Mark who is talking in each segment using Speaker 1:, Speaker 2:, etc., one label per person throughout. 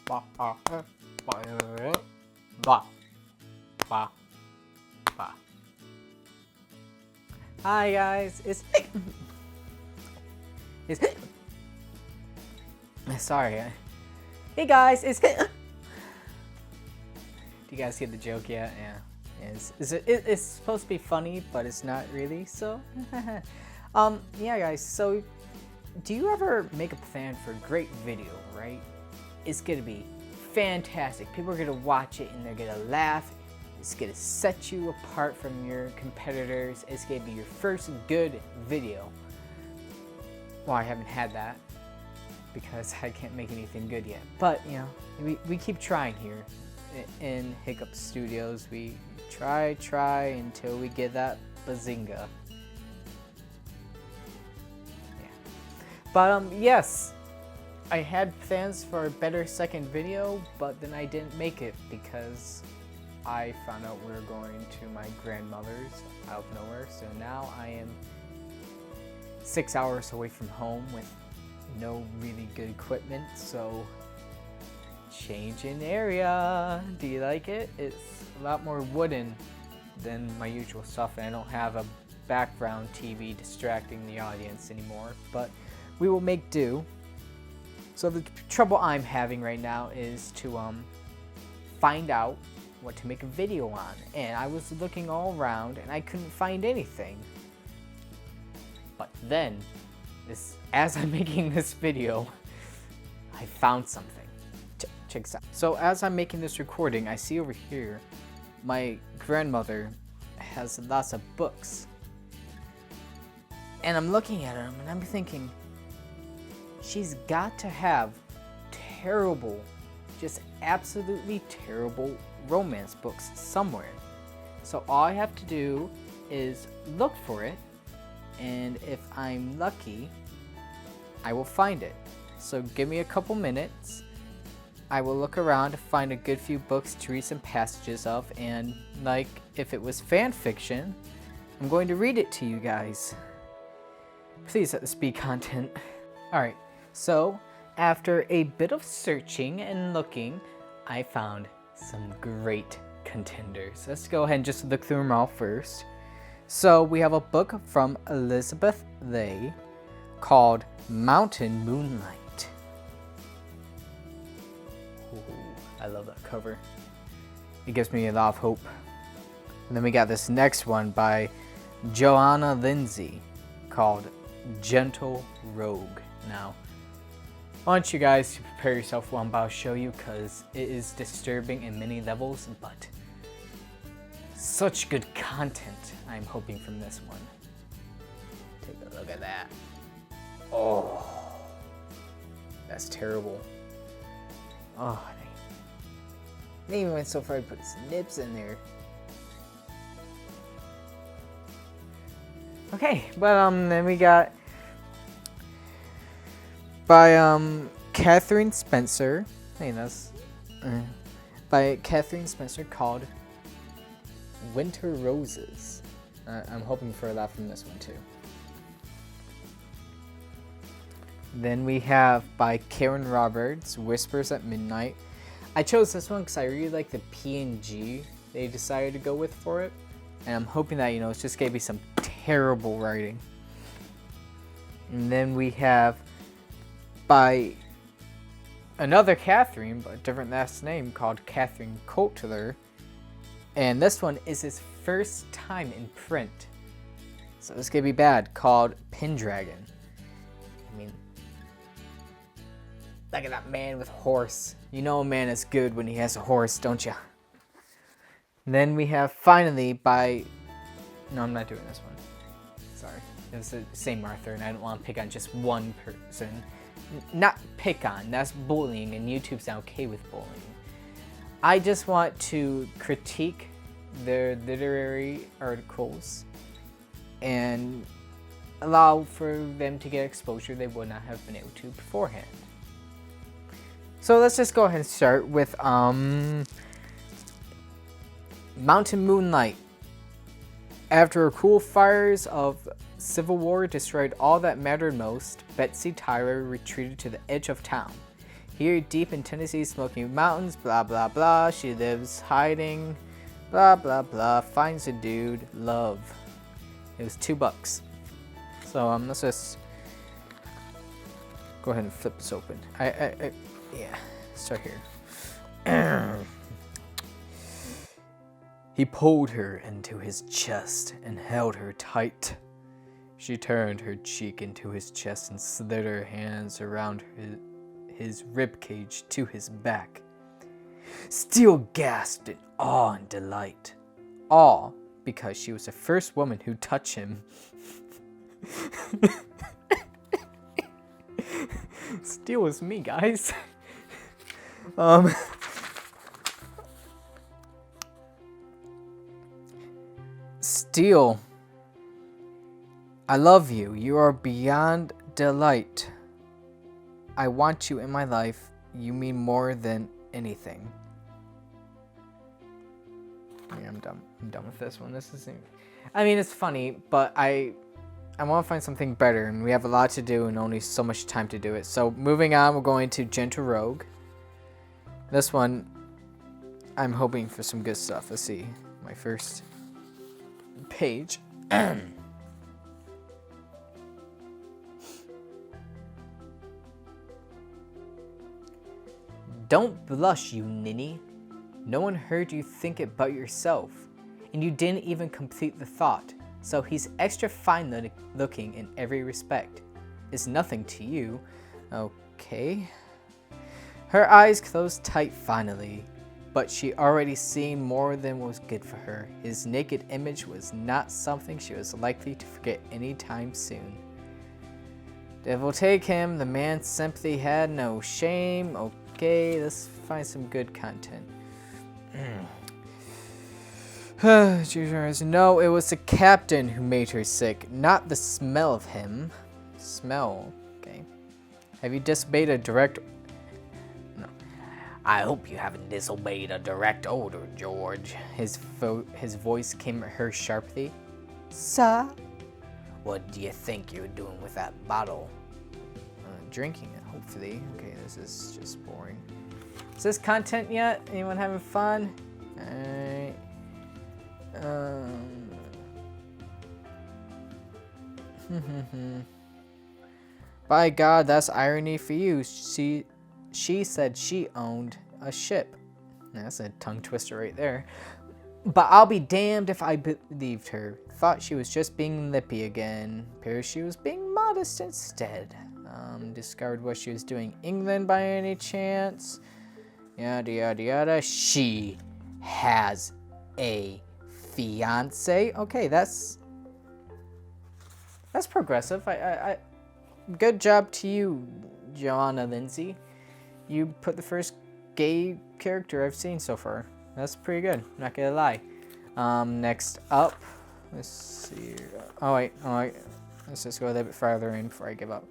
Speaker 1: Ba, ba, ba, ba, ba, ba. Hi guys, it's sorry. Hey guys, it's do you guys get the joke yet? Yeah. It's supposed to be funny, but it's not really. So, yeah, guys. So, do you ever make a plan for a great video, right? It's gonna be fantastic. People are gonna watch it and they're gonna laugh. It's gonna set you apart from your competitors. It's gonna be your first good video. Well, I haven't had that because I can't make anything good yet. But, you know, we keep trying here in Hiccupppz Studios. We try until we get that bazinga. Yeah. But yes, I had plans for a better second video, but then I didn't make it because I found out we were going to my grandmother's out of nowhere. So now I am 6 hours away from home with no really good equipment. So change in area. Do you like it? It's a lot more wooden than my usual stuff, and I don't have a background TV distracting the audience anymore, but we will make do. So the trouble I'm having right now is to find out what to make a video on, and I was looking all around and I couldn't find anything. But then, as I'm making this video, I found something. Check this out. So as I'm making this recording, I see over here my grandmother has lots of books, and I'm looking at them and I'm thinking she's got to have terrible, just absolutely terrible romance books somewhere. So all I have to do is look for it, and if I'm lucky, I will find it. So give me a couple minutes. I will look around to find a good few books to read some passages of, and like if it was fan fiction, I'm going to read it to you guys. Please let this be content. Alright, so after a bit of searching and looking, I found some great contenders. Let's go ahead and just look through them all first. So we have a book from Elizabeth Lay called Mountain Moonlight. I love that cover. It gives me a lot of hope. And then we got this next one by Joanna Lindsay called Gentle Rogue. Now, I want you guys to prepare yourself for what I'm about to show you, because it is disturbing in many levels, but such good content I'm hoping from this one. Take a look at that. Oh, that's terrible. Oh, they even went so far to put snips in there. Okay, but then we got by Catherine Spencer. Hey, that's by Catherine Spencer called Winter Roses. I'm hoping for a lot from this one too. Then we have by Karen Roberts, Whispers at Midnight. I chose this one because I really like the PNG they decided to go with for it. And I'm hoping that, you know, it's just going to be some terrible writing. And then we have by another Catherine, but a different last name, called Catherine Coulter. And this one is his first time in print. So it's going to be bad, called Pendragon. I mean, look at that man with a horse. You know a man is good when he has a horse, don't you? Then we have finally by... No, I'm not doing this one. Sorry. It was the same author, and I don't want to pick on just one person. Not pick on, that's bullying, and YouTube's not okay with bullying. I just want to critique their literary articles and allow for them to get exposure they would not have been able to beforehand. So let's just go ahead and start with Mountain Moonlight. After cruel fires of civil war destroyed all that mattered most, Betsy Tyler retreated to the edge of town. Here deep in Tennessee Smoky Mountains, blah blah blah. She lives hiding, blah blah blah. Finds a dude, love. It was $2. So let's just go ahead and flip this open. Yeah, start here. He pulled her into his chest and held her tight. She turned her cheek into his chest and slid her hands around his ribcage to his back. Steele gasped in awe and delight. Awe because she was the first woman who touched him. Steele was me, guys. Steele, I love you. You are beyond delight. I want you in my life. You mean more than anything. Yeah, I'm done. I'm done with this one. This isn't. I mean, it's funny, but I want to find something better, and we have a lot to do and only so much time to do it. So moving on, we're going to Gentle Rogue. This one, I'm hoping for some good stuff. Let's see. My first page. Don't blush, you ninny. No one heard you think it but yourself, and you didn't even complete the thought, so he's extra fine looking in every respect. It's nothing to you. Okay. Her eyes closed tight finally, but she already seen more than was good for her. His naked image was not something she was likely to forget anytime soon. Devil take him, the man simply had no shame. Okay, let's find some good content. No, it was the captain who made her sick, not the smell of him. Smell, okay. Have you disobeyed a direct... No. I hope you haven't disobeyed a direct order, George. His voice came at her sharply. Sir? What do you think you're doing with that bottle? Drinking it, hopefully. Okay, this is just boring. Is this content yet? Anyone having fun? Alright. By God, that's irony for you. She said she owned a ship. That's a tongue twister right there. But I'll be damned if I believed her. Thought she was just being lippy again. Appears she was being modest instead. Discovered what she was doing. England by any chance? Yada yada yada. She has a fiance. Okay, that's progressive. I good job to you, Joanna Lindsay. You put the first gay character I've seen so far. That's pretty good, not gonna lie. Next up, let's see. Oh wait. Let's just go a little bit farther in before I give up.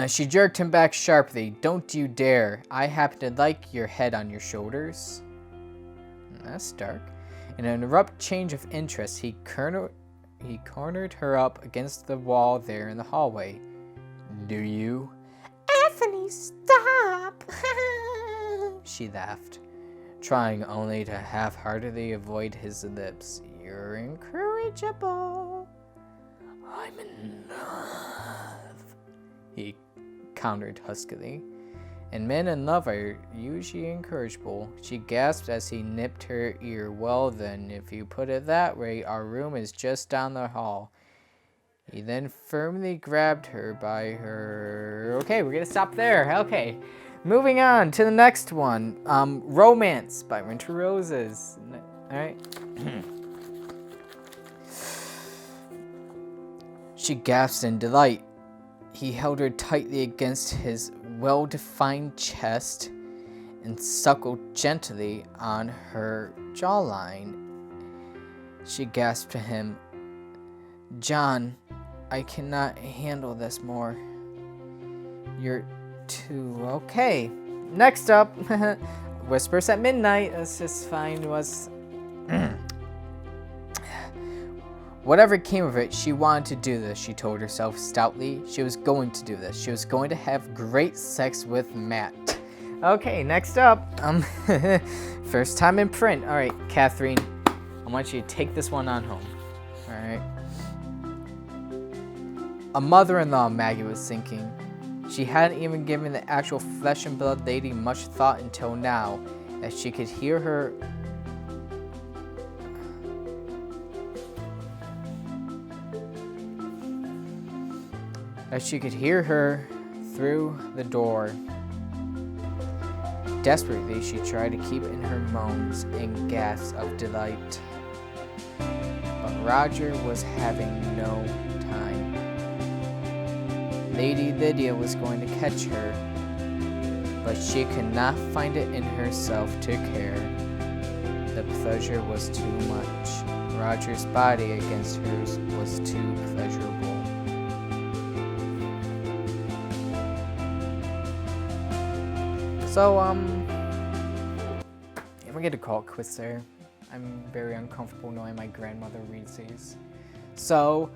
Speaker 1: She jerked him back sharply. Don't you dare. I happen to like your head on your shoulders. That's dark. In an abrupt change of interest, he cornered her up against the wall there in the hallway. Do you? Anthony, stop! She laughed, trying only to half-heartedly avoid his lips. You're incorrigible. I'm in love, he countered huskily. And men in love are usually incorrigible. She gasped as he nipped her ear. Well then, if you put it that way, our room is just down the hall. He then firmly grabbed her by her... Okay, we're gonna stop there. Okay. Moving on to the next one. Romance by Winter Roses. Alright. She gasped in delight. He held her tightly against his well-defined chest and suckled gently on her jawline. She gasped to him, John, I cannot handle this more. You're too... Okay. Next up, Whispers at Midnight. Let's just find what's... Whatever came of it, she wanted to do this, she told herself stoutly. She was going to do this. She was going to have great sex with Matt. Okay, next up. First time in print. All right, Catherine, I want you to take this one on home. All right. A mother-in-law, Maggie was thinking. She hadn't even given the actual flesh and blood lady much thought until now, as she could hear her through the door. Desperately, she tried to keep in her moans and gasps of delight. But Roger was having no time. Lady Lydia was going to catch her, but she could not find it in herself to care. The pleasure was too much. Roger's body against hers was too pleasurable. So, I'm gonna call it quits there. I'm very uncomfortable knowing my grandmother reads these. So,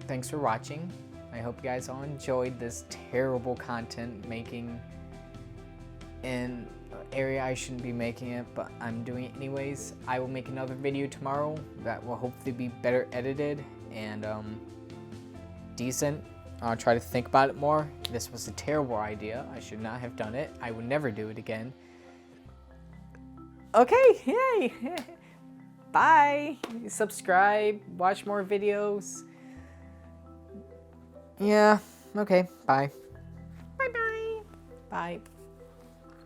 Speaker 1: thanks for watching. I hope you guys all enjoyed this terrible content making in an area I shouldn't be making it, but I'm doing it anyways. I will make another video tomorrow that will hopefully be better edited and decent. I'll try to think about it more. This was a terrible idea. I should not have done it. I would never do it again. Okay, yay! Bye! Subscribe, watch more videos. Yeah, okay, bye. Bye-bye. Bye.